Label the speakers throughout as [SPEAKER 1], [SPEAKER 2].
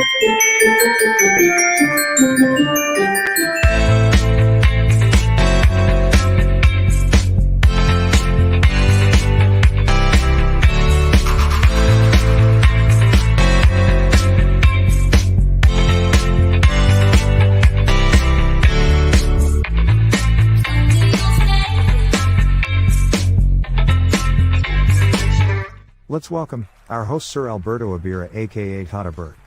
[SPEAKER 1] Let's welcome our host Sir Alberto Abira aka Tata Bert.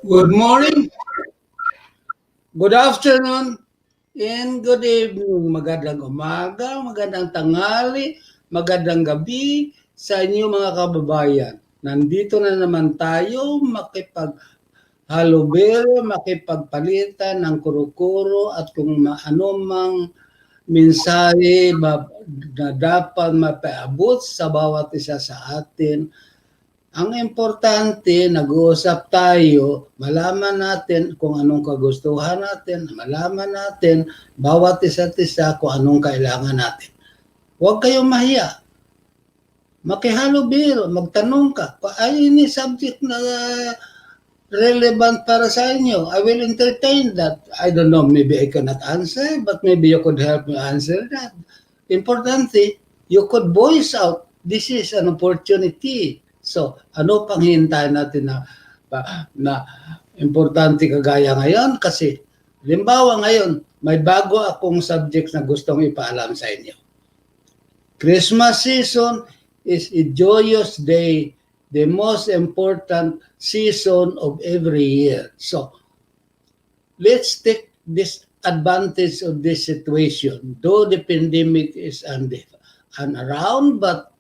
[SPEAKER 2] Good morning, good afternoon, and good evening. Magandang umaga, magandang tanghali, magandang gabi sa inyo mga kababayan. Nandito na naman tayo makipaghalubelo, makipagpalitan ng kuro-kuro at kung ano mang mensahe na dapat mapaabot sa bawat isa sa atin. Ang importante, nag-uusap tayo, malaman natin kung anong kagustuhan natin, malaman natin bawat isa't isa kung anong kailangan natin. Huwag kayong mahiya. Makihalubilo, magtanong ka. Ay, ini subject na relevant para sa inyo. I will entertain that. I don't know, maybe I cannot answer, but maybe you could help me answer that. Importante, you could voice out, this is an opportunity. So, ano pang hintayin natin na importante kagaya ngayon? Kasi, limbawa ngayon, may bago akong subject na gustong ipaalam sa inyo. Christmas season is a joyous day, the most important season of every year. So, let's take this advantage of this situation. Though the pandemic is around, but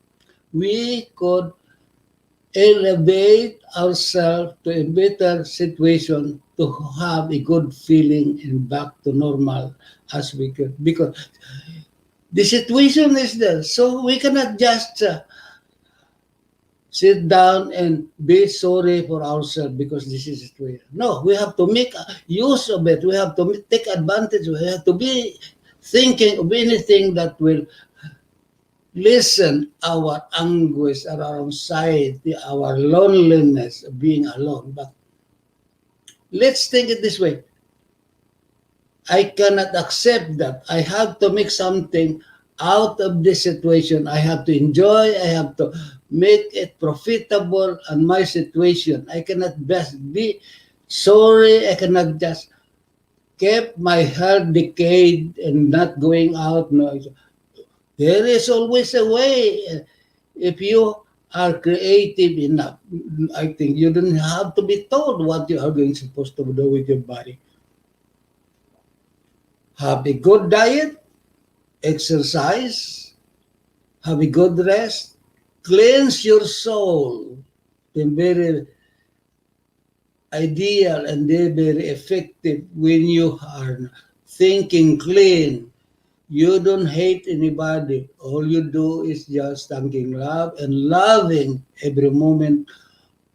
[SPEAKER 2] we could elevate ourselves to a better situation to have a good feeling and back to normal as we could. Because the situation is there, so we cannot just sit down and be sorry for ourselves because this is a situation. No, we have to make use of it. We have to take advantage. We have to be thinking of anything that will lessen our anguish, our anxiety, our loneliness of being alone. But let's think it this way. I cannot accept that. I have to make something out of this situation. I have to enjoy. I have to make it profitable on my situation. I cannot just be sorry. I cannot just keep my health decayed and not going out. No. There is always a way. If you are creative enough, I think you don't have to be told what you are supposed to do with your body. Have a good diet, exercise, have a good rest, cleanse your soul. The very ideal and very effective when you are thinking clean. You don't hate anybody. All you do is just thanking love and loving every moment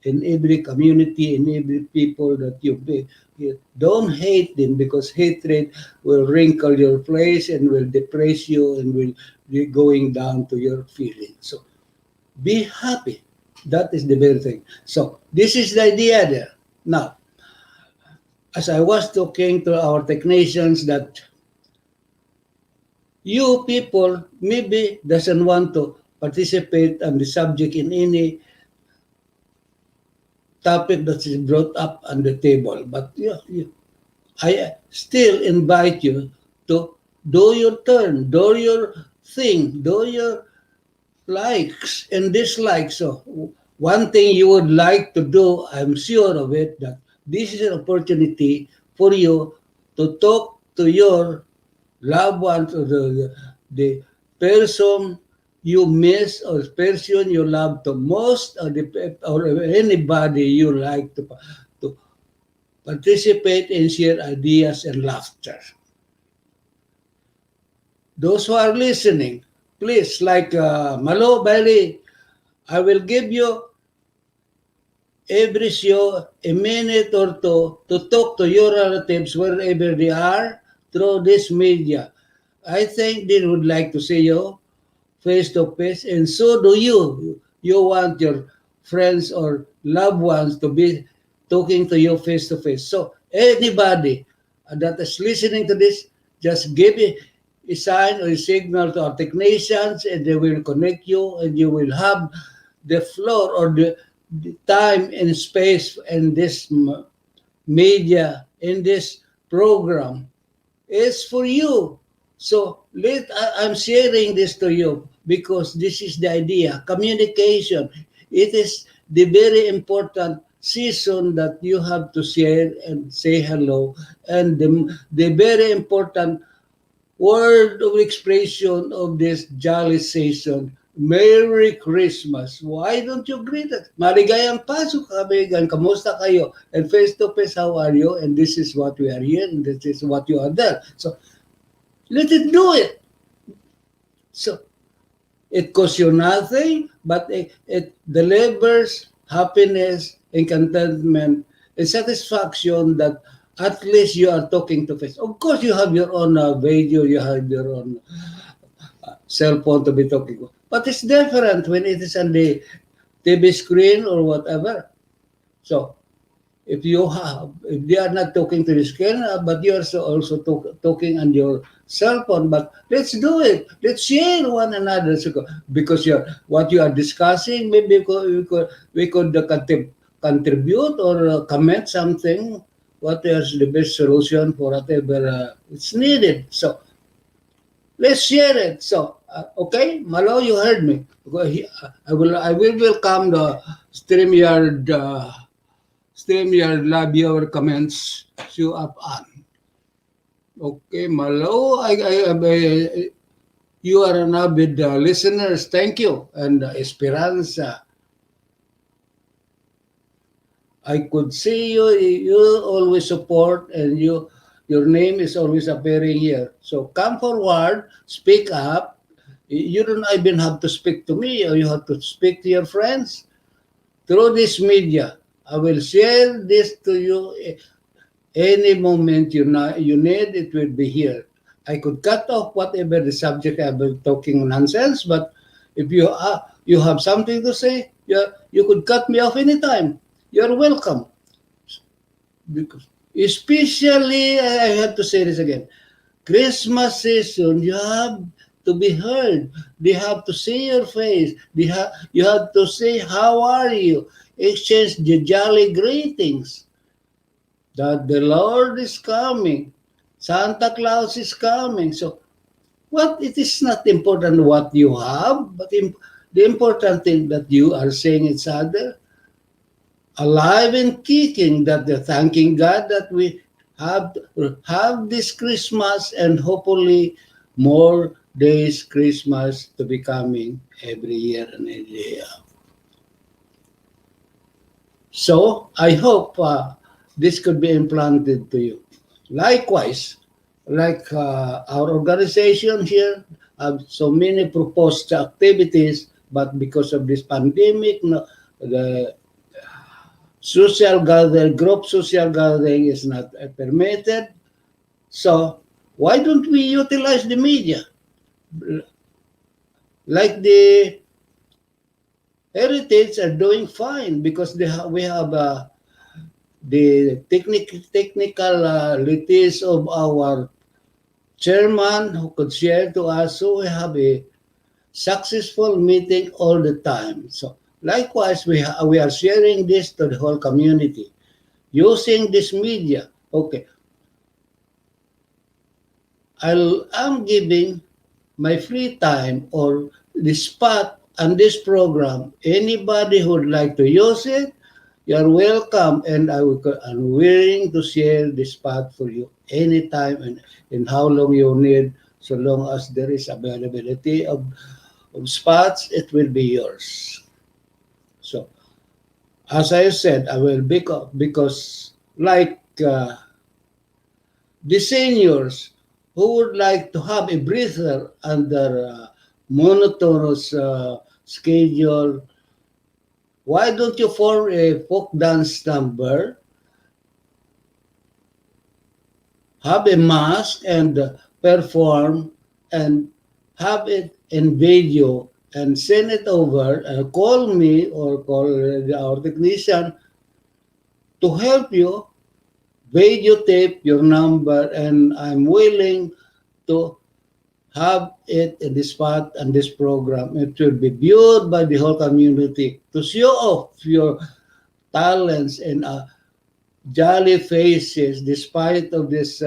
[SPEAKER 2] in every community, in every people that you be. You don't hate them because hatred will wrinkle your face and will depress you and will be going down to your feelings. So be happy. That is the very thing. So this is the idea there. Now, as I was talking to our technicians that you people maybe doesn't want to participate on the subject in any topic that is brought up on the table. But I still invite you to do your turn, do your thing, do your likes and dislikes. So one thing you would like to do, I'm sure of it, that this is an opportunity for you to talk to your loved ones or the person you miss or person you love the most or anybody you like to participate and share ideas and laughter. Those who are listening, please, like Malo Bailey, I will give you every show a minute or two to talk to your relatives wherever they are through this media. I think they would like to see you face to face, and so do you. You want your friends or loved ones to be talking to you face to face. So anybody that is listening to this, just give a sign or a signal to our technicians, and they will connect you, and you will have the floor or the time and space in this media, in this program is for you. So I'm sharing this to you because this is the idea. Communication. It is the very important season that you have to share and say hello. And the very important word of expression of this jolly season. Merry Christmas. Why don't you greet us? Maligayang Pasok, kaibigan. Kamusta kayo? And face to face, how are you? And this is what we are here, and this is what you are there. So let it do it. So it costs you nothing, but it delivers happiness and contentment and satisfaction that at least you are talking to face. Of course, you have your own video, you have your own cell phone to be talking with. But it's different when it is on the TV screen or whatever. So if they are not talking to the screen, but you are also talking on your cell phone, but let's do it. Let's share one another. So, because what you are discussing, maybe we could contribute or comment something. What is the best solution for whatever it's needed? So let's share it. So okay, Malo, you heard me. I will welcome the StreamYard. StreamYard live viewer comments show up on. Okay, Malo, you are an avid listeners. Thank you. And Esperanza, I could see you. You always support, and your name is always appearing here. So come forward, speak up. You don't even have to speak to me, or you have to speak to your friends through this media. I will share this to you any moment you need, it will be here. I could cut off whatever the subject I've been talking nonsense, but if you have something to say, you could cut me off anytime. You're welcome. Because especially, I have to say this again, Christmas season, you have to be heard. They have to see your face. You have to say, how are you? Exchange the jolly greetings that the Lord is coming. Santa Claus is coming. So, it is not important what you have, but the important thing that you are saying each other, alive and kicking, that they're thanking God that we have this Christmas and hopefully more days Christmas to be coming every year and every year. So I hope this could be implanted to you. Likewise, like our organization here have so many proposed activities, but because of this pandemic, no, the group social gathering is not permitted. So why don't we utilize the media? Like the Heritage are doing fine because we have the technicalities of our chairman who could share to us. So we have a successful meeting all the time. So likewise, we are sharing this to the whole community using this media. Okay, I'm giving my free time or the spot on this program. Anybody who would like to use it, you're welcome, and I'm willing to share the spot for you anytime and how long you need. So long as there is availability of spots, it will be yours. So, as I said, I will because like the seniors who would like to have a breather under monotonous schedule Why don't you form a folk dance number, have a mask and perform and have it in video and send it over, call me or call our technician to help you videotape your number, and I'm willing to have it in this spot and this program. It will be viewed by the whole community to show off your talents and jolly faces despite of this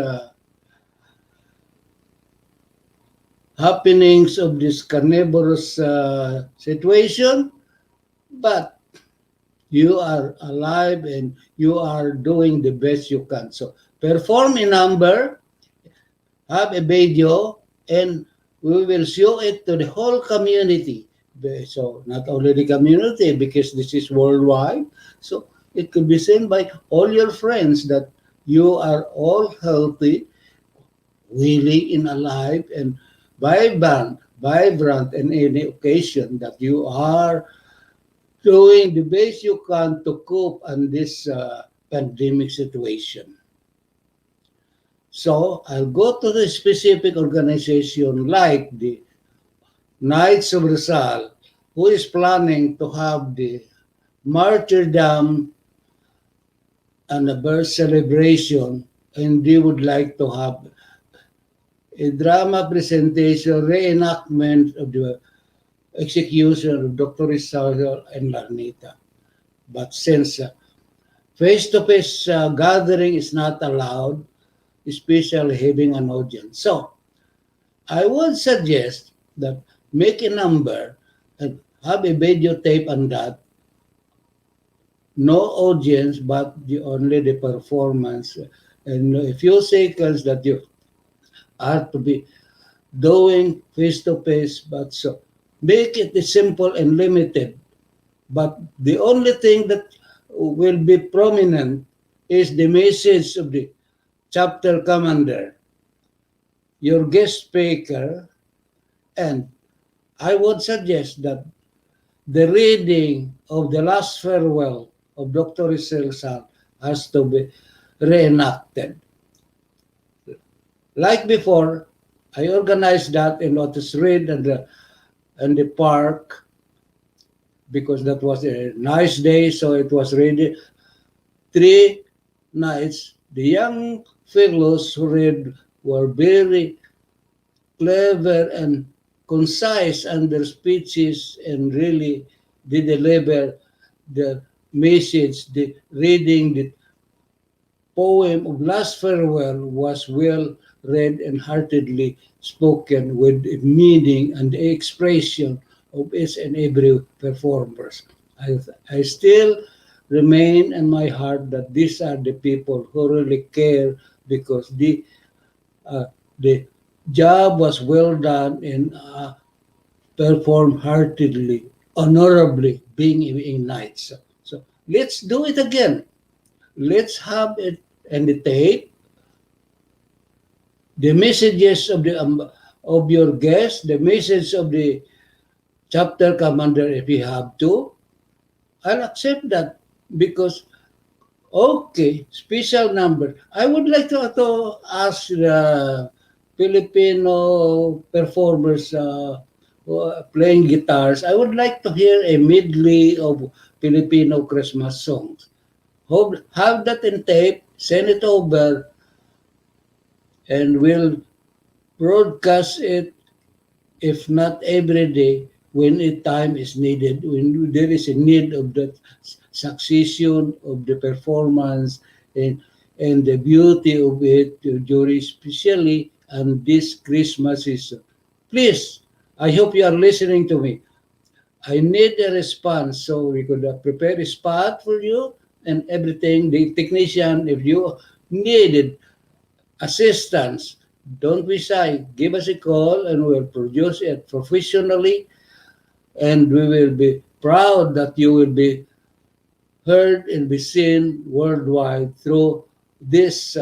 [SPEAKER 2] happenings of this carnivorous situation. But you are alive and you are doing the best you can. So perform a number, have a video, and we will show it to the whole community. So not only the community, because this is worldwide. So it could be seen by all your friends that you are all healthy, willing, and alive, and vibrant in any occasion that you are doing the best you can to cope on this pandemic situation. So I'll go to the specific organization like the Knights of Rizal, who is planning to have the martyrdom and a birth celebration, and they would like to have a drama presentation, reenactment of the execution of Dr. Rizal and Larnita. But since face-to-face gathering is not allowed, especially having an audience. So I would suggest that make a number and have a videotape on that. No audience, but only the performance. And a few seconds that you are to be doing face-to-face, but so make it simple and limited. But the only thing that will be prominent is the message of the chapter commander, your guest speaker, and I would suggest that the reading of the last farewell of Dr. Rizal has to be reenacted. Like before, I organized that and what is read in the park because that was a nice day, so it was ready 3 nights. The young fellows who read were very clever and concise in their speeches and really did deliver the message. The reading the poem of Last Farewell was well read and heartedly spoken with meaning and the expression of each and every performers. I still remain in my heart that these are the people who really care because the job was well done and performed heartedly, honorably, being a knight. So let's do it again. Let's have it and the tape, the messages of your guest, the message of the chapter commander if you have to. I'll accept that because okay, special number. I would like to ask the Filipino performers who are playing guitars. I would like to hear a medley of Filipino Christmas songs. Have that in tape, send it over, and we'll broadcast it if not every day, when a time is needed, when there is a need of the succession of the performance and the beauty of it during especially on this Christmas season. Please, I hope you are listening to me. I need a response so we could prepare a spot for you and everything. The technician, if you needed assistance, don't be shy. Give us a call and we'll produce it professionally. And we will be proud that you will be heard and be seen worldwide through this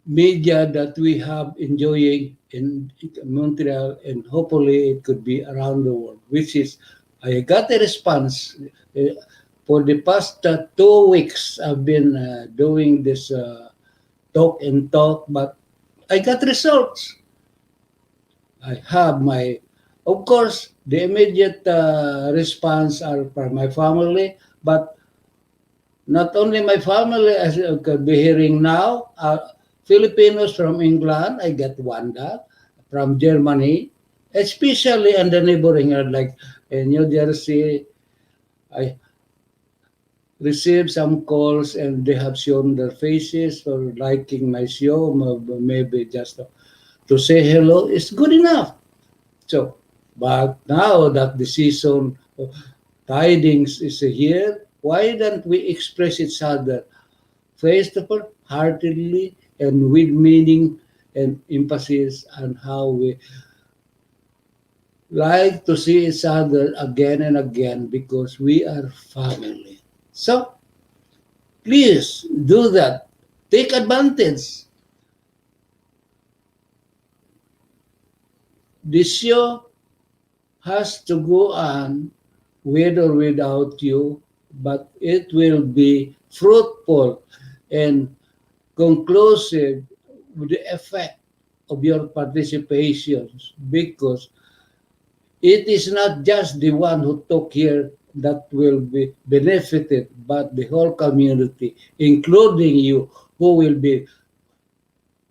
[SPEAKER 2] media that we have enjoying in Montreal, and hopefully it could be around the world, which is, I got a response Uh, for the past 2 weeks, I've been doing this talk and talk, but I got results. I have my, of course, the immediate response are for my family, but not only my family, as you could be hearing now, Filipinos from England, I get one that, from Germany, especially in the neighboring area, like in New Jersey, I received some calls and they have shown their faces for liking my show, maybe just to say hello is good enough. So, but now that the season of tidings is here, why don't we express each other face to face, heartedly, and with meaning and emphasis on how we like to see each other again and again because we are family. So, please do that. Take advantage. This show has to go on with or without you, but it will be fruitful and conclusive with the effect of your participations because it is not just the one who took here that will be benefited, but the whole community, including you, who will be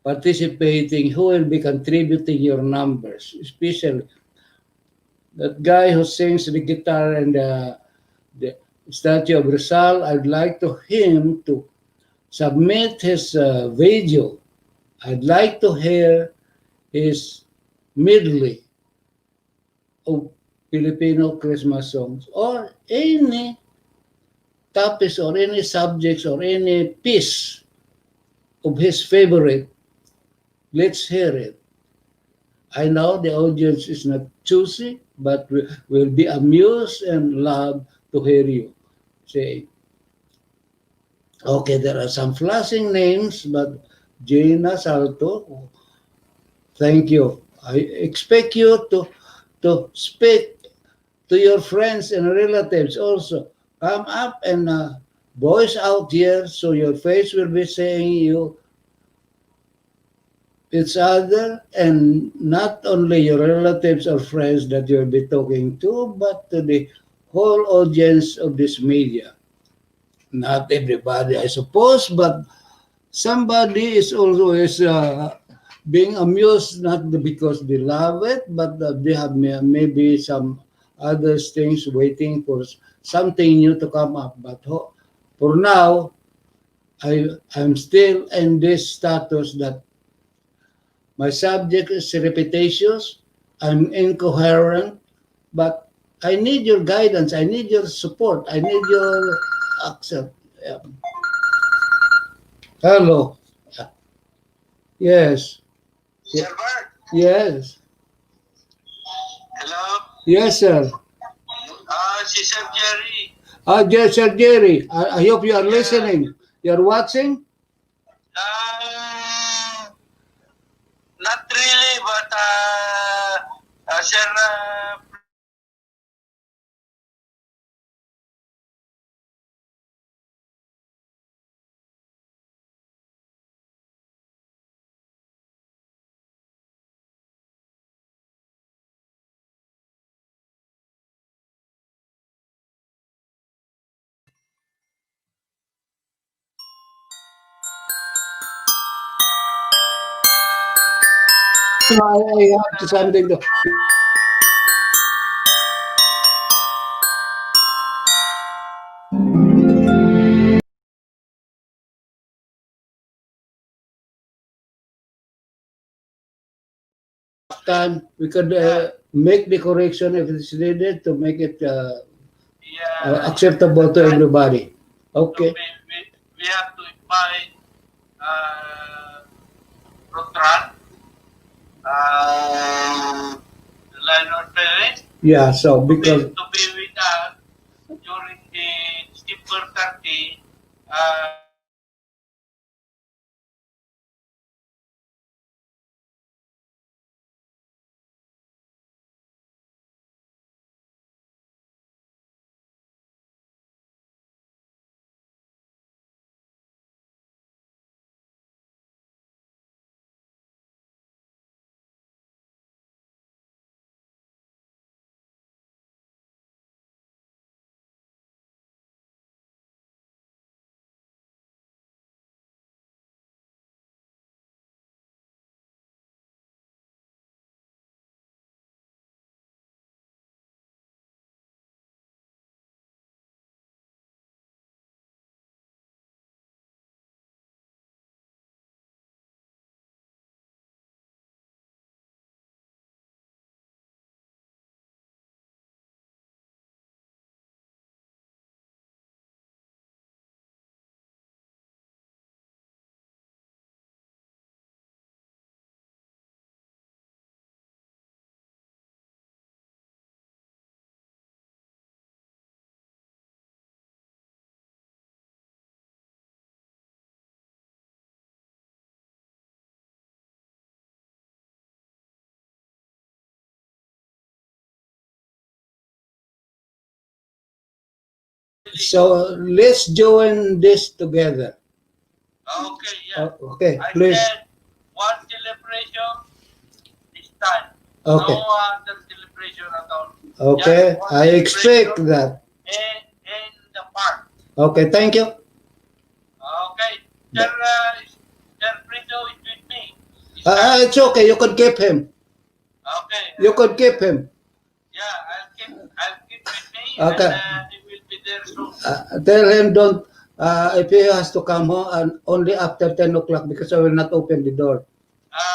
[SPEAKER 2] participating, who will be contributing your numbers, especially that guy who sings the guitar and the statue of Rizal. I'd like to him to submit his video. I'd like to hear his medley of Filipino Christmas songs or any topics or any subjects or any piece of his favorite. Let's hear it. I know the audience is not choosy, but will be amused and love to hear you say, okay, there are some flashing names, but Gina Salto, thank you. I expect you to speak to your friends and relatives also. Come up and voice out here so your face will be saying you each other and not only your relatives or friends that you'll be talking to, but to the whole audience of this media. Not everybody, I suppose, but somebody is always being amused, not because they love it, but they have maybe some other things waiting for something new to come up. But for now, I'm still in this status that my subject is repetitious, I'm incoherent, but I need your guidance, I need your support, I need your accept. Yeah. Hello. Yes.
[SPEAKER 3] Sir Bert,
[SPEAKER 2] Yes.
[SPEAKER 3] hello.
[SPEAKER 2] Yes, sir.
[SPEAKER 3] Si Sir Jerry.
[SPEAKER 2] Yes, Sir Jerry. I hope you are
[SPEAKER 3] Yeah.
[SPEAKER 2] listening. You're watching?
[SPEAKER 3] Not really, but Sir,
[SPEAKER 2] No, I have to something to. Time we could
[SPEAKER 3] yeah,
[SPEAKER 2] make the correction if it's needed to make it
[SPEAKER 3] yeah,
[SPEAKER 2] acceptable to everybody.
[SPEAKER 3] so
[SPEAKER 2] Okay.
[SPEAKER 3] we have to invite uh, Rotran, the Leonard parents,
[SPEAKER 2] Yeah. So because
[SPEAKER 3] to be with us during the December 30 uh,
[SPEAKER 2] So let's join this together.
[SPEAKER 3] Okay, yeah.
[SPEAKER 2] Okay,
[SPEAKER 3] I
[SPEAKER 2] please.
[SPEAKER 3] said one celebration this time.
[SPEAKER 2] Okay.
[SPEAKER 3] No other celebration at all.
[SPEAKER 2] Okay,
[SPEAKER 3] Just one
[SPEAKER 2] I expect
[SPEAKER 3] celebration
[SPEAKER 2] that.
[SPEAKER 3] in the park.
[SPEAKER 2] Okay, thank you.
[SPEAKER 3] Okay. Sir Brito is with me.
[SPEAKER 2] It's okay. You could keep him.
[SPEAKER 3] Okay.
[SPEAKER 2] You could keep him.
[SPEAKER 3] Yeah, I'll keep with me
[SPEAKER 2] Okay.
[SPEAKER 3] and he will be there soon.
[SPEAKER 2] Tell him don't. If he has to come home and only after 10 o'clock because I will not open the door.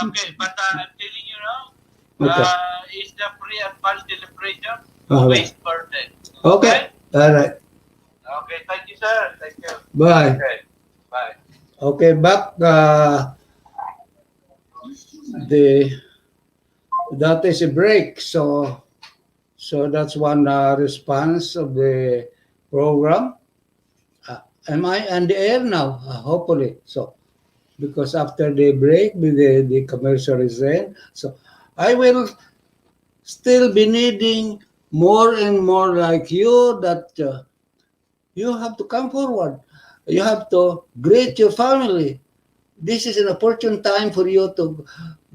[SPEAKER 3] Okay, but I'm telling you now,
[SPEAKER 2] Okay.
[SPEAKER 3] it's the free advance celebration
[SPEAKER 2] All
[SPEAKER 3] of
[SPEAKER 2] right.
[SPEAKER 3] his birthday.
[SPEAKER 2] Okay. All right.
[SPEAKER 3] Okay, thank you, sir. Thank you.
[SPEAKER 2] Bye.
[SPEAKER 3] Okay, bye.
[SPEAKER 2] Okay, back. The that is a break. So that's one response of the program. Am I on the air now? Hopefully. So because after the break, the commercial is in. So I will still be needing more and more like you that you have to come forward. You have to greet your family. This is an opportune time for you to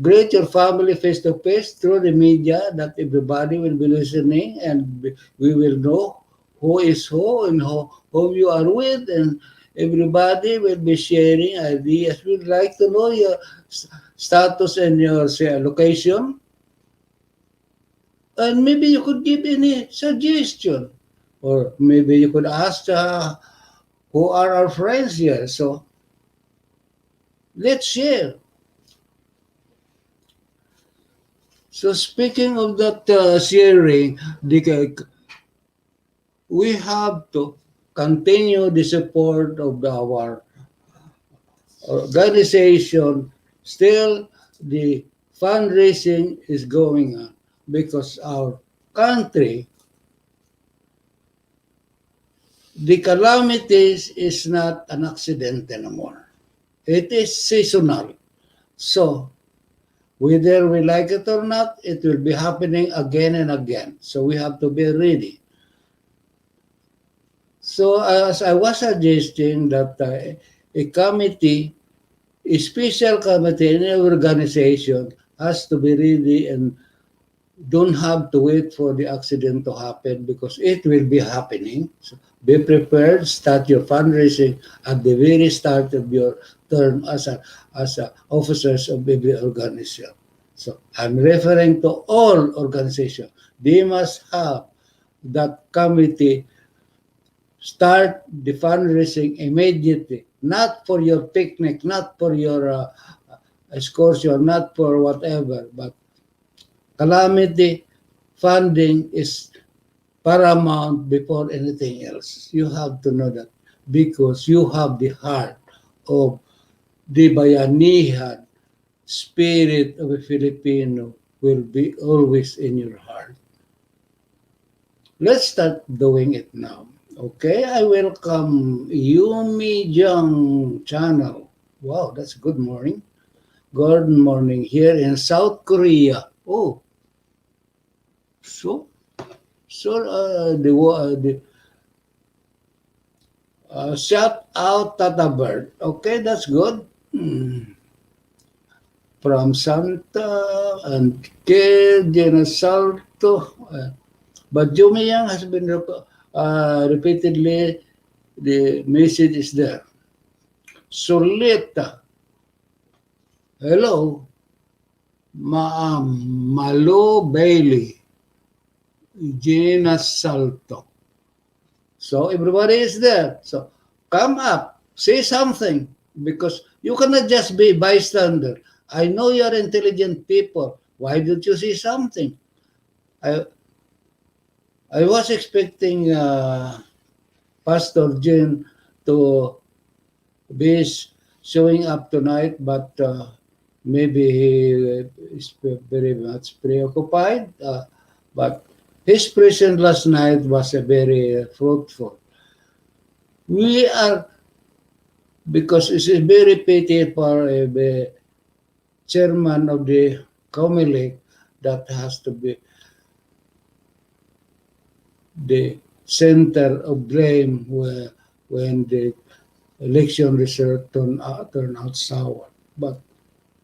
[SPEAKER 2] greet your family face to face through the media that everybody will be listening and we will know who is who and whom you are with and everybody will be sharing ideas. We'd like to know your status and your say, location and maybe you could give any suggestion or maybe you could ask who are our friends here. So let's share. So speaking of that sharing, we have to continue the support of our organization. Still, the fundraising is going on because our country, the calamities is not an accident anymore. It is seasonal. So whether we like it or not, it will be happening again and again. So we have to be ready. So as I was suggesting that a committee, a special committee in an organization has to be ready and don't have to wait for the accident to happen because it will be happening. So be prepared, start your fundraising at the very start of your term as a officers of every organization. So I'm referring to all organizations. They must have that committee start the fundraising immediately, not for your picnic, not for your excursion, not for whatever, but calamity funding is paramount before anything else. You have to know that because you have the heart of the bayanihan spirit of a Filipino will be always in your heart. Let's start doing it now. Okay, I welcome Yumi Jung channel. Wow, that's good morning. Good morning here in South Korea. Oh, so shout out Tata Bert. Okay, that's good. From Santa and Kid Salto. But Yumi Yang has been repeatedly the message is there. Solita. Hello, Ma'am Malo Bailey, Gina Salto. So everybody is there. So come up, say something because you cannot just be bystander. I know you are intelligent people. Why don't you say something? I I was expecting Pastor Jim to be showing up tonight, but maybe he is very much preoccupied. But his presence last night was a very fruitful. We are because it's a very pity for a chairman of the Comelec that has to be the center of blame when the election result turn out sour. But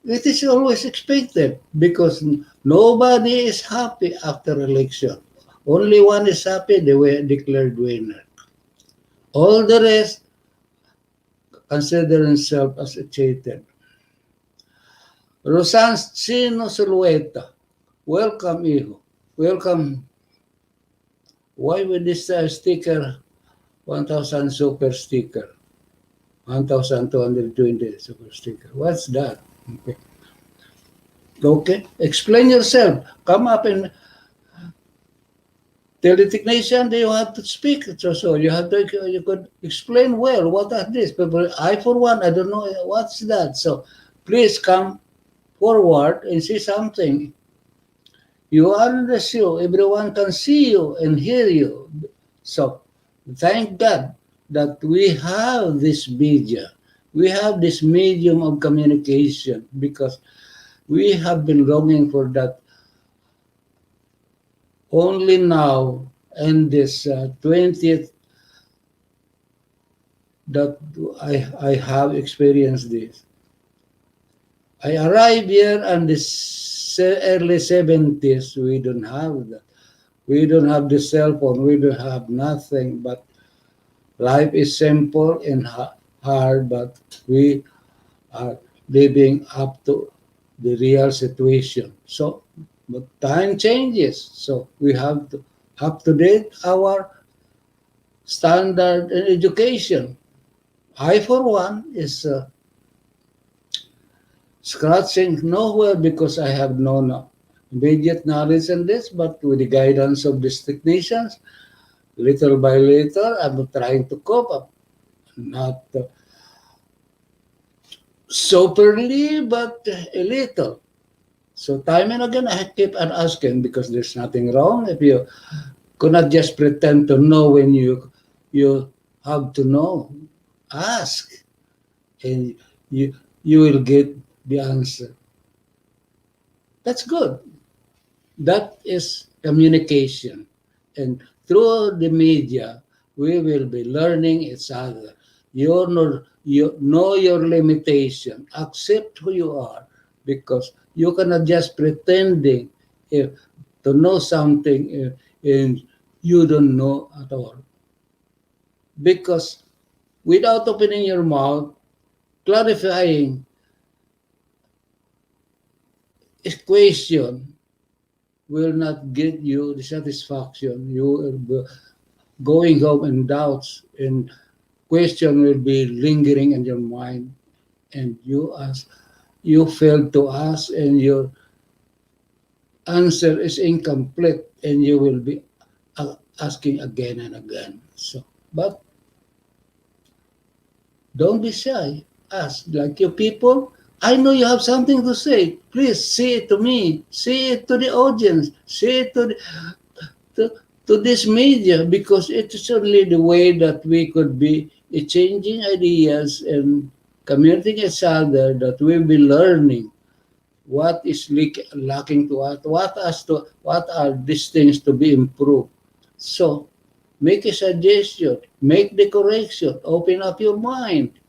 [SPEAKER 2] it is always expected because nobody is happy after election. Only one is happy, they were declared winner. All the rest consider themselves as cheated. Rosancino Sulueta, welcome, Iho. Welcome. Why with this sticker, 1,000 super sticker? 1,220 super sticker. What's that? Okay. Okay. Explain yourself. Come up and tell the technician that you have to speak. So you have to, you could explain well what are this. But I, for one, I don't know what's that. So please come forward and say something. You are on the show. Everyone can see you and hear you. So thank God that we have this media. We have this medium of communication because we have been longing for that only now in this 20th that I have experienced this. I arrived here in the early 70s. We don't have that. We don't have the cell phone. We don't have nothing. But life is simple and hard. But we are living up to the real situation. So, but time changes. So we have to up to date our standard in education. I, for one, is scratching nowhere because I have no immediate knowledge in this, but with the guidance of these technicians, little by little, I'm trying to cope up. Not superly, but a little. So time and again, I keep on asking because there's nothing wrong if you could not just pretend to know when you have to know. Ask, and you will get the answer. That's good. That is communication. And through the media, we will be learning each other. You know your limitation. Accept who you are because you cannot just pretending if, to know something and you don't know at all. Because without opening your mouth, clarifying equation will not get you the satisfaction. You will be going home in doubts and question will be lingering in your mind and you failed to ask and your answer is incomplete and you will be asking again and again. So, but don't be shy. Ask like you people. I know you have something to say. Please say it to me. Say it to the audience. Say it to, to this media because it is only the way that we could be changing ideas and communicating each other that we'll be learning what is lacking to us, what are these things to be improved. So make a suggestion, make the correction, open up your mind.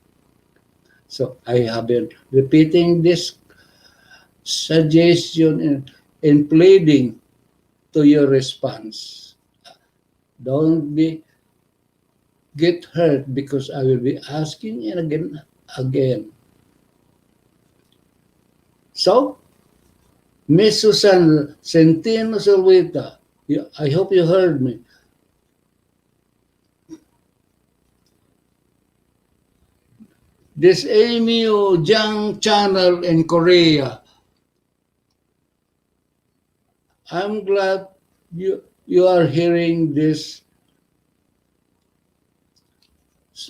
[SPEAKER 2] So I have been repeating this suggestion and pleading to your response. Don't be get hurt because I will be asking and again. So, Miss Susan Centeno Solvita, I hope you heard me. This AMU Jang channel in Korea, I'm glad you are hearing this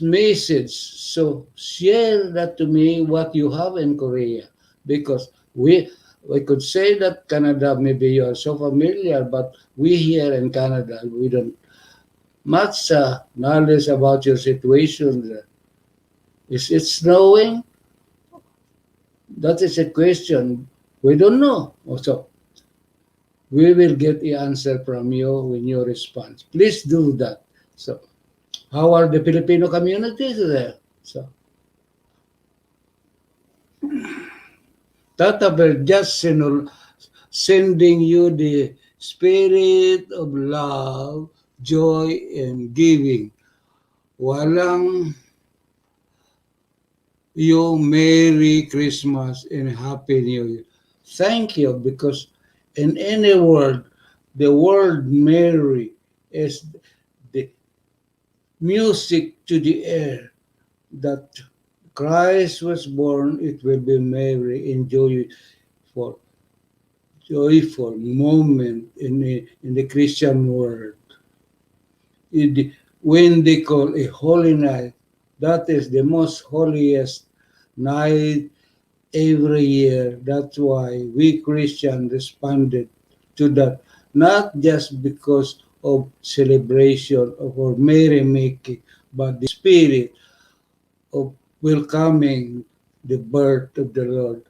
[SPEAKER 2] message. So share that to me what you have in Korea because we could say that Canada maybe you are so familiar, but we here in Canada we don't much knowledge about your situation. Is it snowing? That is a question. We don't know. Also, we will get the answer from you when you respond. Please do that. So, how are the Filipino communities there? So, Tata Bert just sending you the spirit of love, joy, and giving. Walang you Merry Christmas and Happy New Year. Thank you, because in any word, the word Mary is the music to the air that Christ was born. It will be merry and for joyful moment in the Christian world. When they call a holy night, that is the most holiest night every year. That's why we Christians responded to that, not just because of celebration or merrymaking, but the spirit of welcoming the birth of the Lord.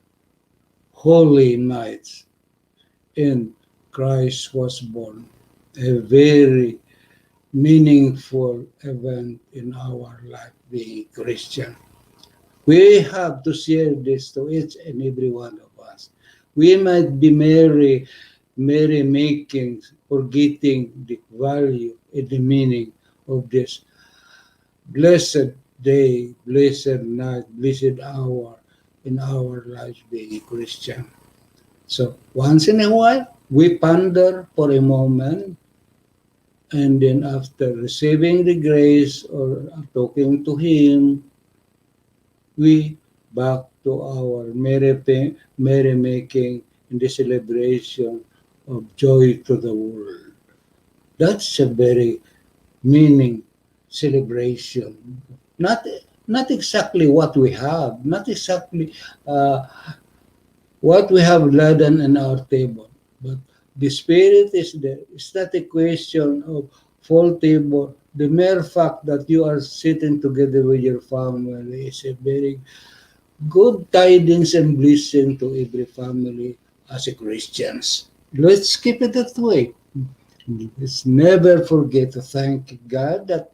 [SPEAKER 2] Holy nights, and Christ was born. A very meaningful event in our life being Christian. We have to share this to each and every one of us. We might be merry making, forgetting the value and the meaning of this blessed day, blessed night, blessed hour in our lives being a Christian. So once in a while, we ponder for a moment, and then after receiving the grace or talking to Him, we back to our merry making in the celebration of joy to the world. That's a very meaning celebration. Not not exactly what we have, not exactly uh, what we have laden on our table, but the spirit is there. It's not a question of full table. The mere fact that you are sitting together with your family is a very good tidings and blessing to every family as a Christians. Let's keep it that way. Let's never forget to thank God that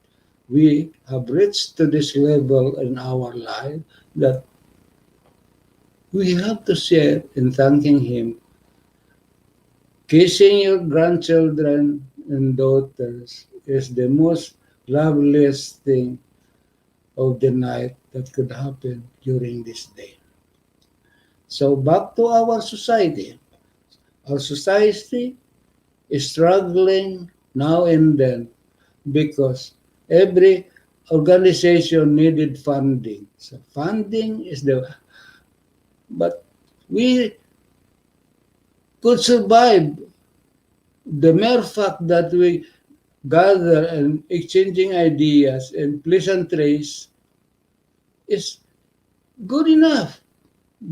[SPEAKER 2] we have reached to this level in our life, that we have to share in thanking Him. Kissing your grandchildren and daughters is the most loveliest thing of the night that could happen during this day. So back to our society. Our society is struggling now and then because every organization needed funding. So funding is but we could survive the mere fact that we gather and exchanging ideas and pleasantries is good enough,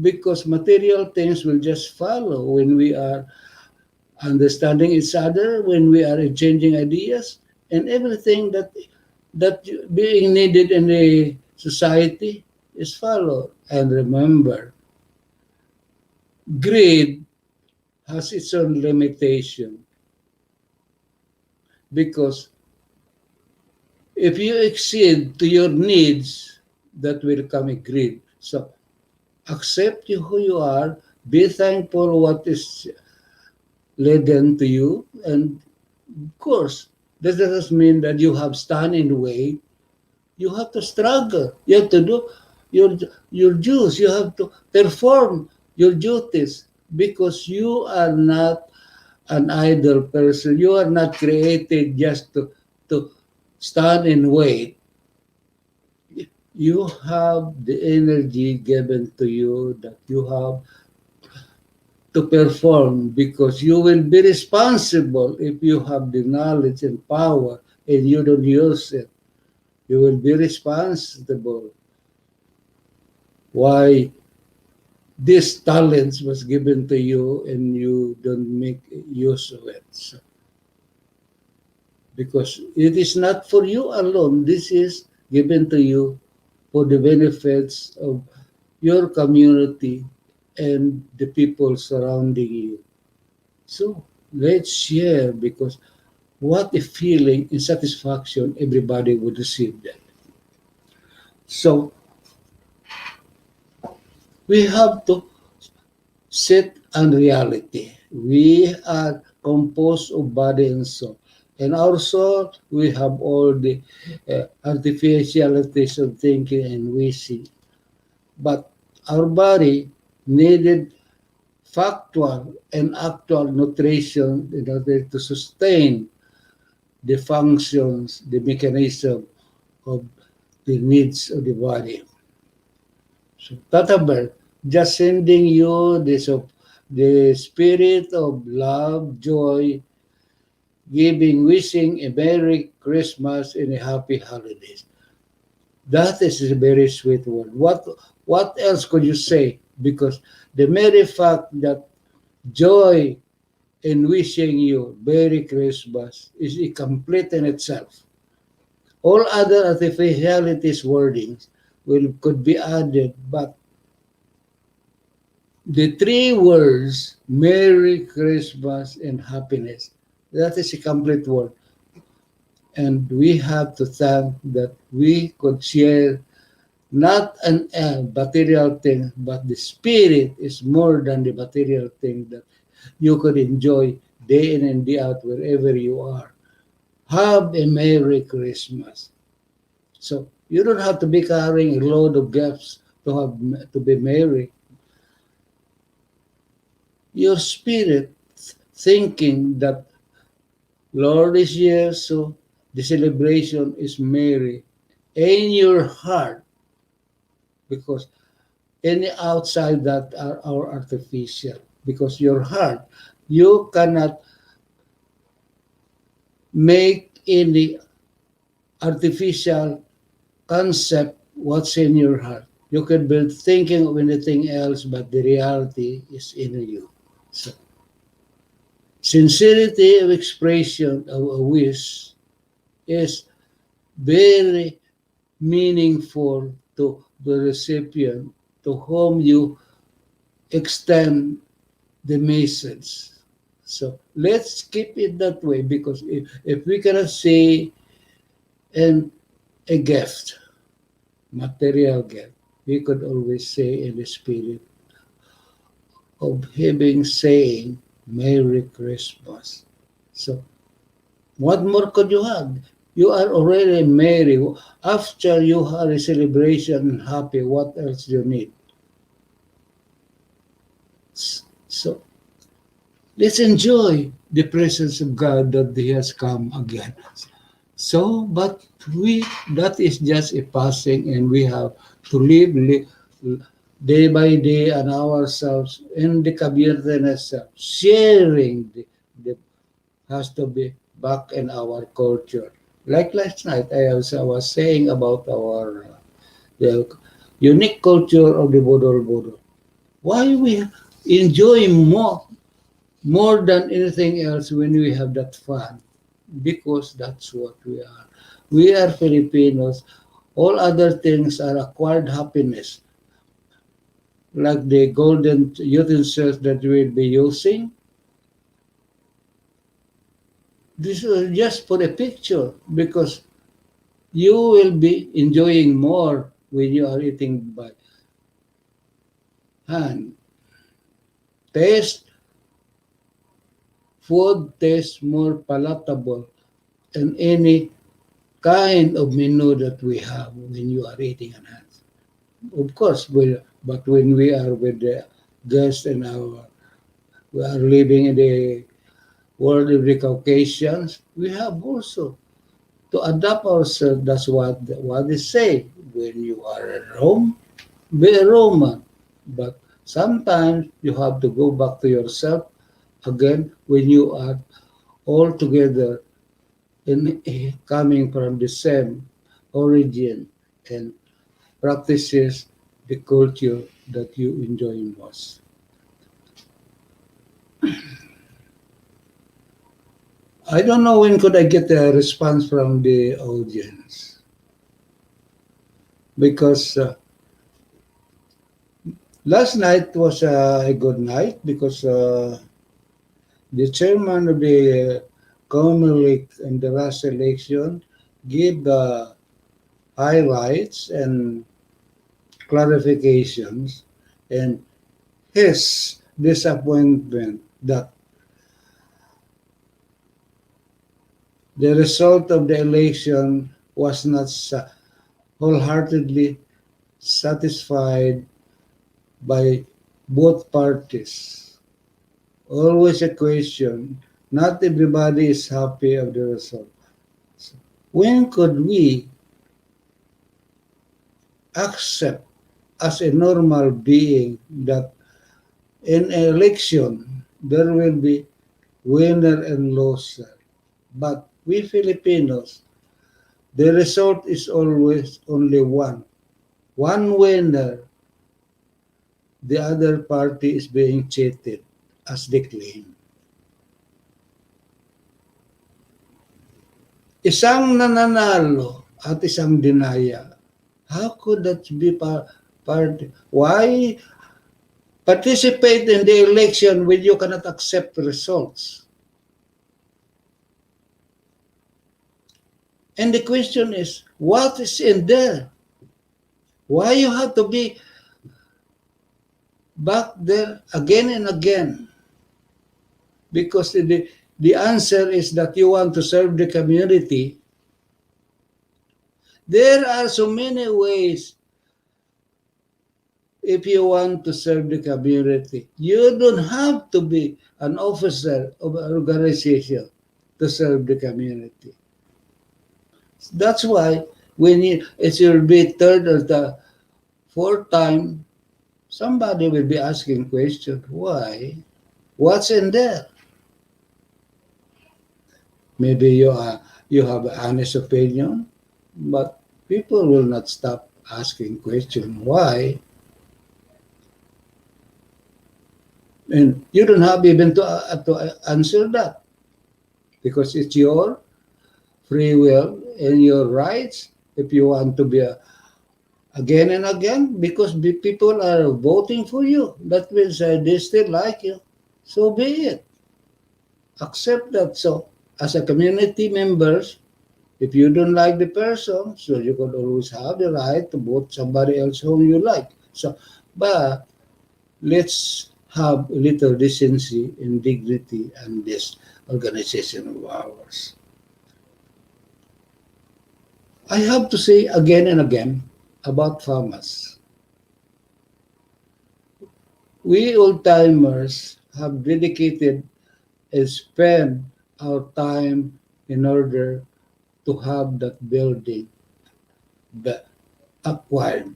[SPEAKER 2] because material things will just follow when we are understanding each other, when we are exchanging ideas, and everything that being needed in the society is followed. And remember, greed has its own limitation, because if you exceed to your needs, that will come a greed. So accept you who you are, be thankful what is laden to you, and of course, that doesn't mean that you have stand in the way. You have to struggle. You have to do your your dues. You have to perform your duties, because you are not an idle person. You are not created just to stand and wait. You have the energy given to you that you have to perform, because you will be responsible if you have the knowledge and power and you don't use it. You will be responsible why this talent was given to you and you don't make use of it. So, because it is not for you alone, this is given to you for the benefits of your community and the people surrounding you. So let's share, because what a feeling and satisfaction everybody would receive that. So we have to sit on reality. We are composed of body and soul. And our soul, we have all the artificialities of thinking and wishing. But our body needed factual and actual nutrition in order to sustain the functions, the mechanism of the needs of the body. So, Tata Bert, just sending you this of the spirit of love, joy, giving, wishing a Merry Christmas and a Happy Holidays. That is a very sweet word. What else could you say? Because the very fact that joy in wishing you Merry Christmas is complete in itself. All other artificialities wordings will could be added, but the three words Merry Christmas and happiness, that is a complete word. And we have to thank that we could share not an material thing, but the spirit is more than the material thing that you could enjoy day in and day out wherever you are. Have a Merry Christmas. So you don't have to be carrying a load of gifts to be merry. Your spirit thinking that Lord is here, so the celebration is merry in your heart, because any outside that are artificial. Because your heart, you cannot make any artificial concept what's in your heart. You can be thinking of anything else, but the reality is in you. So, sincerity of expression of a wish is very meaningful to the recipient to whom you extend the message. So let's keep it that way, because if we cannot say in a gift, material gift, we could always say in the spirit of having saying Merry Christmas. So what more could you have? You are already merry. After you have a celebration and happy, what else do you need? So let's enjoy the presence of God that He has come again. So, but we that is just a passing, and we have to live day by day on ourselves in the community and ourselves, sharing the has to be back in our culture. Like last night, I was saying about our the unique culture of the Bodol Bodol. Why we enjoy more than anything else when we have that fun? Because that's what we are. We are Filipinos. All other things are acquired happiness, like the golden utensils that we'll be using. This is just for a picture, because you will be enjoying more when you are eating by hand. Taste, food tastes more palatable in any kind of menu that we have when you are eating on hands. Of course, but when we are with the guests and we are living in the world of the Caucasians, we have also to adapt ourselves. That's what they say. When you are in Rome, be a Roman. But sometimes you have to go back to yourself again when you are all together in coming from the same origin and practices the culture that you enjoy most. I don't know when could I get a response from the audience, because last night was a good night, because the chairman of the Comelec in the last election give the highlights and clarifications and his disappointment that the result of the election was not wholeheartedly satisfied by both parties. Always a question. Not everybody is happy of the result. When could we accept as a normal being that in an election there will be winner and loser? But we Filipinos, the result is always only one. One winner, the other party is being cheated, as they claim. Isang nananalo at isang dinaya. How could that be party? Why participate in the election when you cannot accept results? And the question is, what is in there? Why you have to be back there again and again? Because the answer is that you want to serve the community. There are so many ways if you want to serve the community. You don't have to be an officer of an organization to serve the community. That's why when it will be third or the fourth time, somebody will be asking questions. Why? What's in there? Maybe you have an honest opinion, but people will not stop asking questions. Why? And you don't have even to answer that because it's your free will and your rights if you want to be again and again because people are voting for you. That means they still like you. So be it. Accept that. So as a community members, if you don't like the person, so you could always have the right to vote somebody else whom you like. So, but let's have a little decency and dignity in this organization of ours. I have to say again and again about farmers. We old timers have dedicated and spent our time in order to have that building acquired.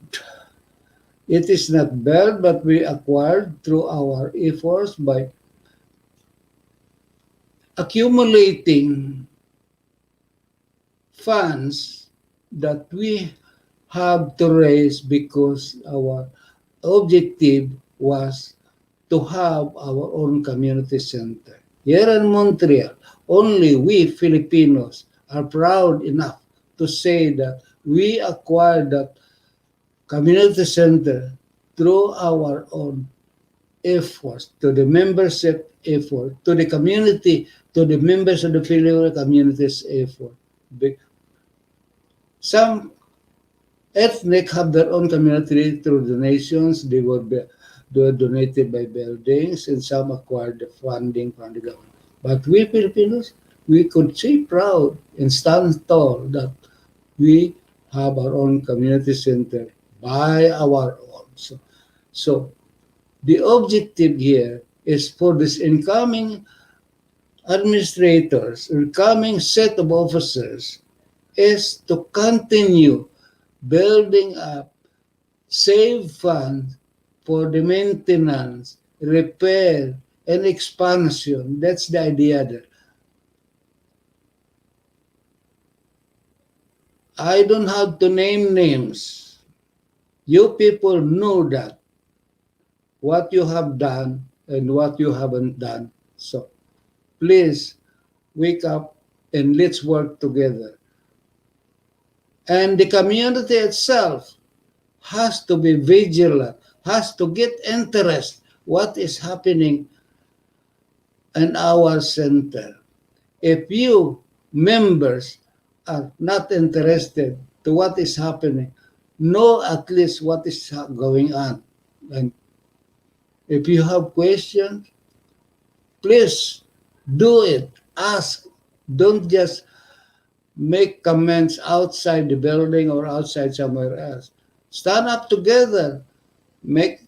[SPEAKER 2] It is not built, but we acquired through our efforts by accumulating funds that we have to raise because our objective was to have our own community center. Here in Montreal, only we Filipinos are proud enough to say that we acquired that community center through our own efforts, to the membership effort, to the community, to the members of the Filipino community's effort. Some ethnic have their own community through donations. They were donated by buildings, and some acquired the funding from the government. But we Filipinos, we could say proud and stand tall that we have our own community center by our own. So the objective here is for this incoming administrators, incoming set of officers, is to continue building up, save funds for the maintenance, repair, and expansion. That's the idea there. I don't have to name names. You people know that what you have done and what you haven't done. So please wake up and let's work together. And the community itself has to be vigilant, has to get interest what is happening in our center. If you members are not interested to what is happening, know at least what is going on. And if you have questions, please do it. Ask. Don't just make comments outside the building or outside somewhere else. Stand up together. Make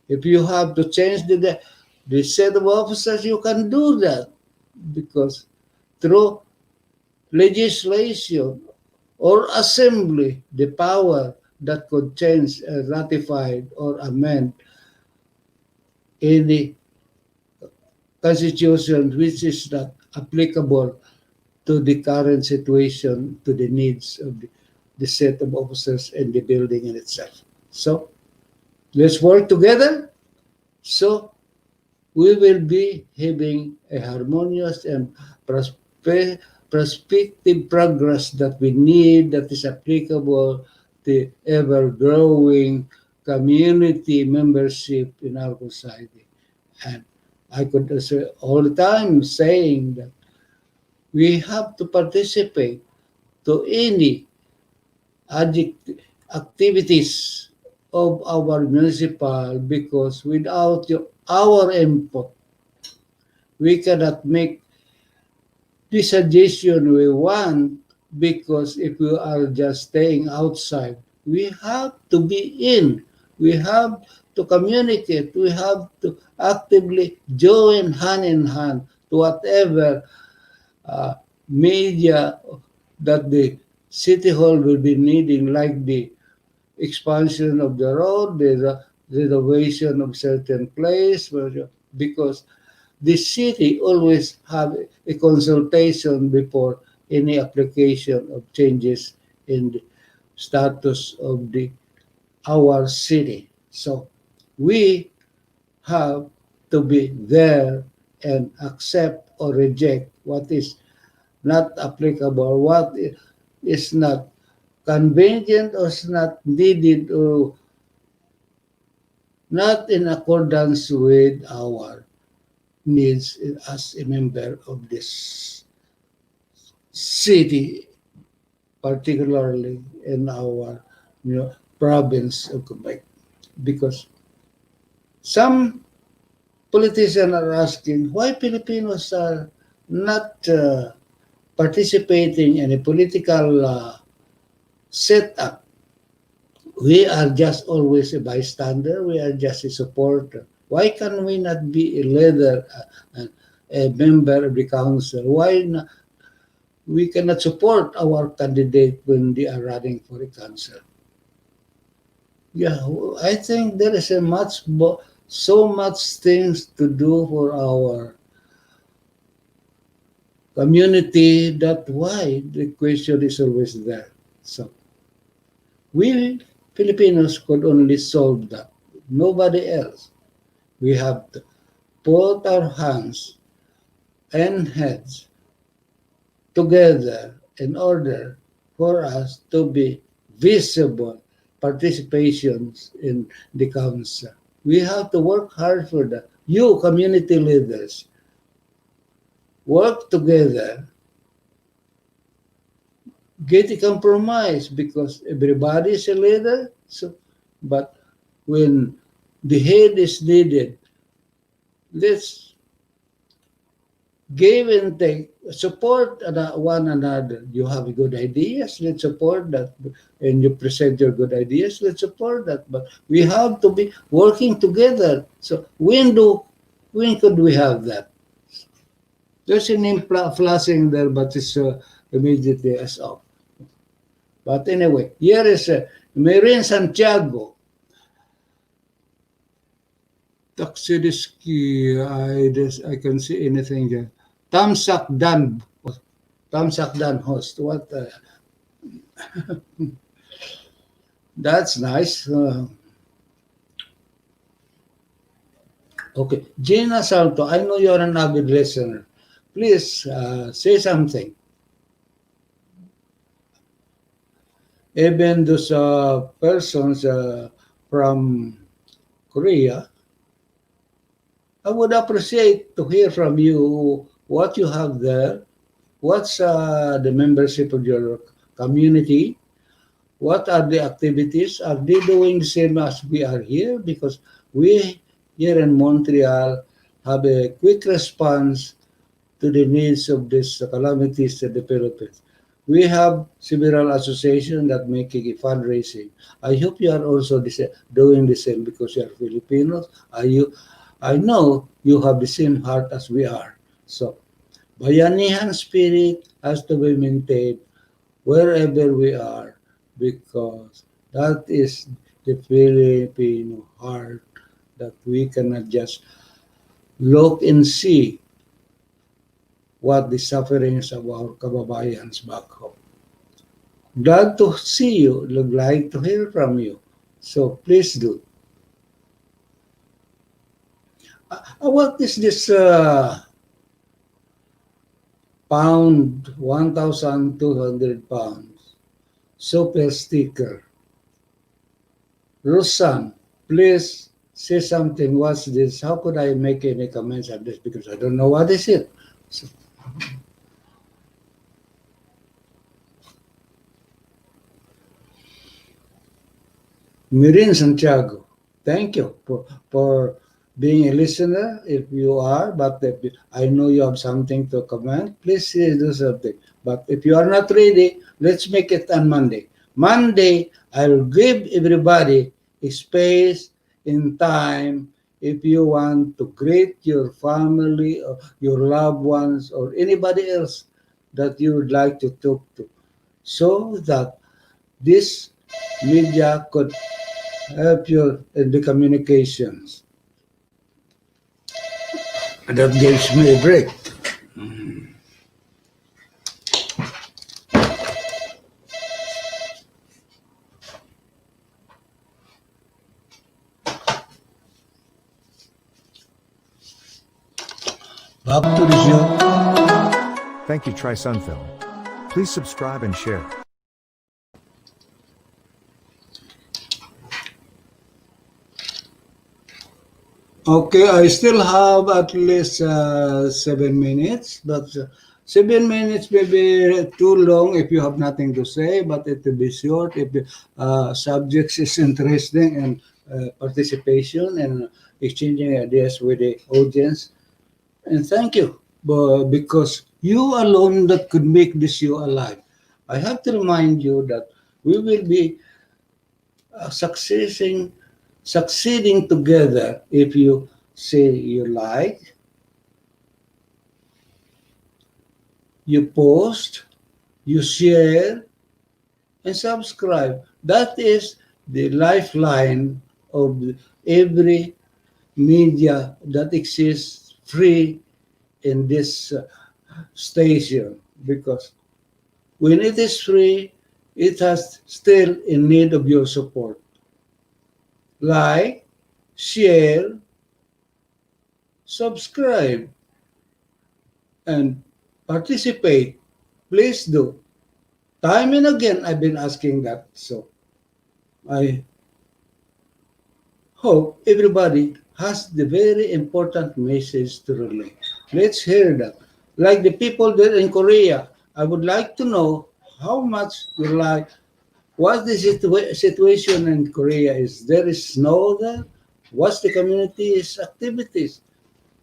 [SPEAKER 2] if you have to change the set of officers, you can do that because through legislation or assembly, the power that could change, ratify, or amend any constitution which is not applicable to the current situation, to the needs of the set of officers and the building in itself. So let's work together so we will be having a harmonious and prospective progress that we need that is applicable to ever-growing community membership in our society. And I could say all the time saying that we have to participate to any activities of our municipal because without our input, we cannot make the suggestion we want because if we are just staying outside, we have to be in. We have to communicate. We have to actively join hand in hand to whatever media that the city hall will be needing, like the expansion of the road, the renovation of certain place, because the city always have a consultation before any application of changes in the status of the our city. So we have to be there and accept or reject what is not applicable, what is not convenient or is not needed or not in accordance with our needs as a member of this city, particularly in our province of Quebec. Because some politicians are asking why Filipinos are not participating in a political setup. We are just always a bystander. We are just a supporter. Why can we not be a leader, a member of the council? Why not? We cannot support our candidate when they are running for a council. Yeah, I think there is so much things to do for our community. That why the question is always there. So we Filipinos could only solve that. Nobody else. We have to put our hands and heads together in order for us to be visible participations in the council. We have to work hard for that. You, community leaders, work together, get a compromise because everybody is a leader. So, but when the head is needed, let's give and take, support one another. You have good ideas, let's support that. And you present your good ideas, let's support that. But we have to be working together. So when could we have that? There's a name flashing there, but it's immediately as off. But anyway, here is Marin Santiago. Taxidiski, I can see anything there. Tamsak Dan host. What? That's nice. Okay, Gina Salto, I know you're an avid listener. Please say something. Even those persons from Korea, I would appreciate to hear from you what you have there what's the membership of your community? What are the activities? Are they doing the same as we are here? Because we here in Montreal have a quick response to the needs of these calamities in the Philippines. We have several associations that making a fundraising. I hope you are also doing the same because you are Filipinos. I know you have the same heart as we are. So, Bayanihan spirit has to be maintained wherever we are because that is the Filipino heart that we cannot just look and see what the sufferings of our kababayans back home. Glad to see you. Would like to hear from you. So please do. What is this pound, 1,200 pounds, super sticker? Rosan, please say something. What's this? How could I make any comments on this? Because I don't know what is it. So, Mirin Santiago, thank you for being a listener if you are, but if I know you have something to comment, please do something. But if you are not ready, let's make it on Monday. Monday, I'll give everybody a space in time if you want to greet your family or your loved ones or anybody else that you would like to talk to so that this media could help you in the communications. That gives me a break. Back to the show.
[SPEAKER 1] Thank you, Try Sunfilm. Please subscribe and share.
[SPEAKER 2] Okay, I still have at least 7 minutes, but 7 minutes may be too long if you have nothing to say, but it will be short if the subject is interesting and participation and exchanging ideas with the audience. And thank you, because you alone that could make this show alive. I have to remind you that we will be succeeding together if you say you like, you post, you share, and subscribe. That is the lifeline of every media that exists free in this station because when it is free, it has still in need of your support. Like, share, subscribe, and participate. Please do. Time and again, I've been asking that. So I hope everybody has the very important message to relay. Let's hear that. Like the people there in Korea, I would like to know how much you like. What's the situation in Korea? Is there snow there? What's the community's activities?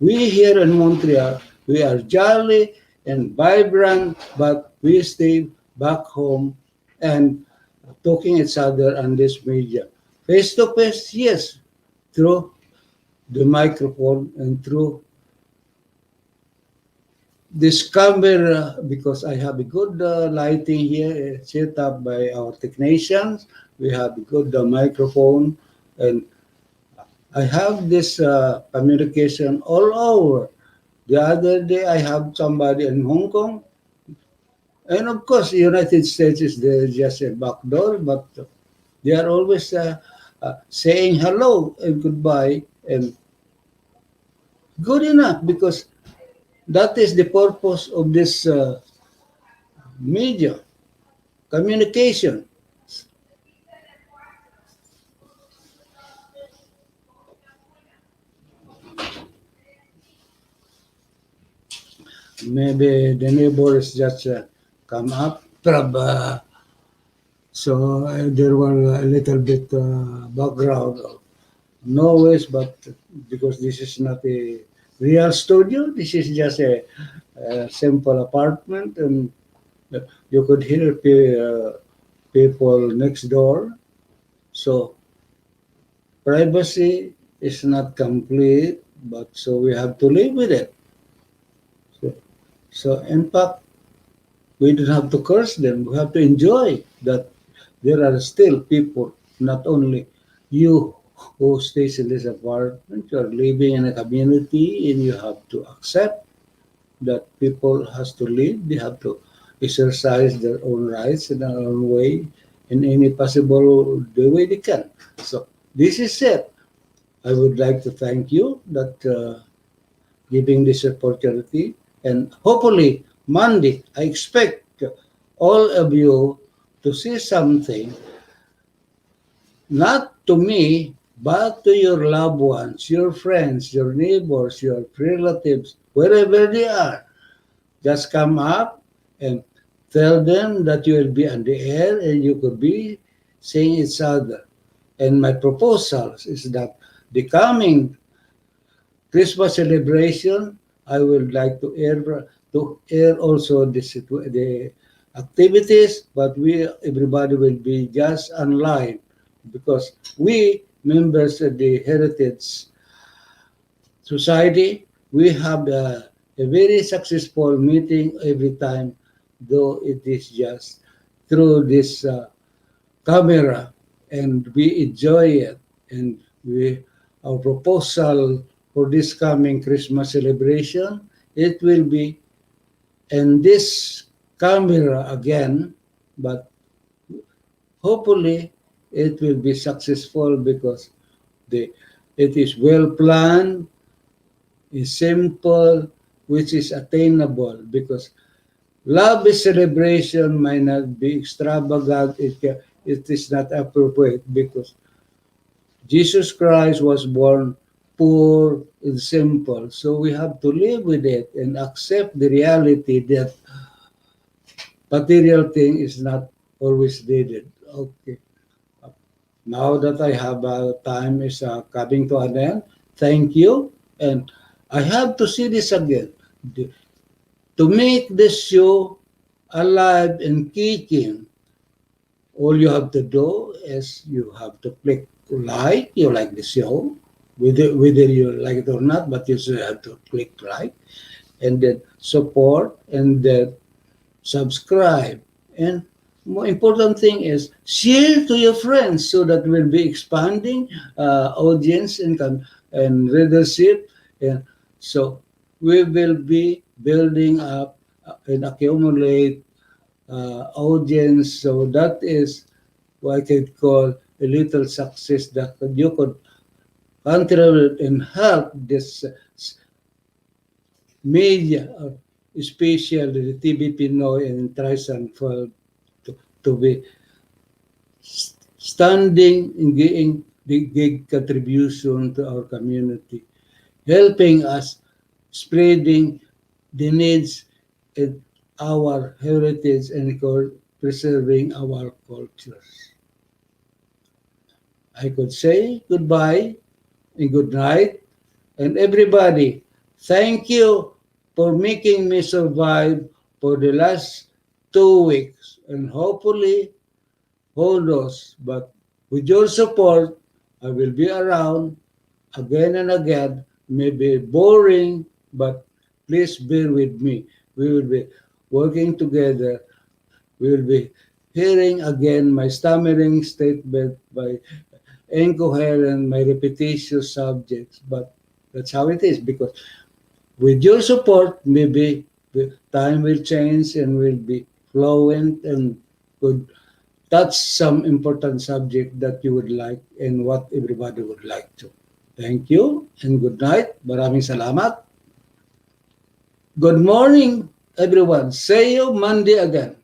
[SPEAKER 2] We here in Montreal, we are jolly and vibrant, but we stay back home and talking each other on this media. Face to face, yes, through the microphone and through this camera because I have a good lighting here set up by our technicians. We have a good microphone and I have this communication all over. The other day, I have somebody in Hong Kong, and of course, the United States is there just a back door, but they are always saying hello and goodbye, and good enough because that is the purpose of this media communication. maybe the neighbors just come up. So there were a little bit background of noise, but because this is not a real studio, this is just a simple apartment, and you could hear people next door. So privacy is not complete, but so we have to live with it. So, so in fact, we don't have to curse them. We have to enjoy that there are still people, not only you who stays in this apartment, you are living in a community and you have to accept that people has to live, they have to exercise their own rights in their own way in any possible the way they can. So this is it. I would like to thank you that giving this opportunity, and hopefully Monday I expect all of you to see something, not to me, but to your loved ones, your friends, your neighbors, your relatives, wherever they are. Just come up and tell them that you will be on the air and you could be seeing each other. And my proposal is that the coming Christmas celebration, I would like to air also the activities, but we everybody will be just online because we members of the Heritage Society, we have a very successful meeting every time, though it is just through this camera, and we enjoy it. And we our proposal for this coming Christmas celebration, it will be in this camera again, but hopefully it will be successful because the it is well planned, is simple, which is attainable because love is celebration might not be extravagant. It is not appropriate because Jesus Christ was born poor and simple. So we have to live with it and accept the reality that material thing is not always needed. Okay. Now that I have time is coming to an end, thank you. And I have to see this again. To make this show alive and kicking, all you have to do is you have to click like, you like the show, whether you like it or not, but you still have to click like, and then support, and then subscribe. And more important thing is share to your friends so that we'll be expanding audience and readership. And so we will be building up and accumulate audience. So that is what I could call a little success that you could contribute and help this media, especially the TV Pinoy and Trisan for to be standing in giving big contribution to our community, helping us spreading the needs and our heritage and preserving our cultures. I could say goodbye and good night, and everybody, thank you for making me survive for the last 2 weeks, and hopefully hold us. But with your support, I will be around again and again. Maybe boring, but please bear with me. We will be working together. We will be hearing again my stammering statement, my incoherent, my repetitious subjects. But that's how it is because with your support, maybe the time will change and will be fluent and could touch some important subject that you would like and what everybody would like to. Thank you and good night. Maraming salamat. Good morning, everyone. See you Monday again.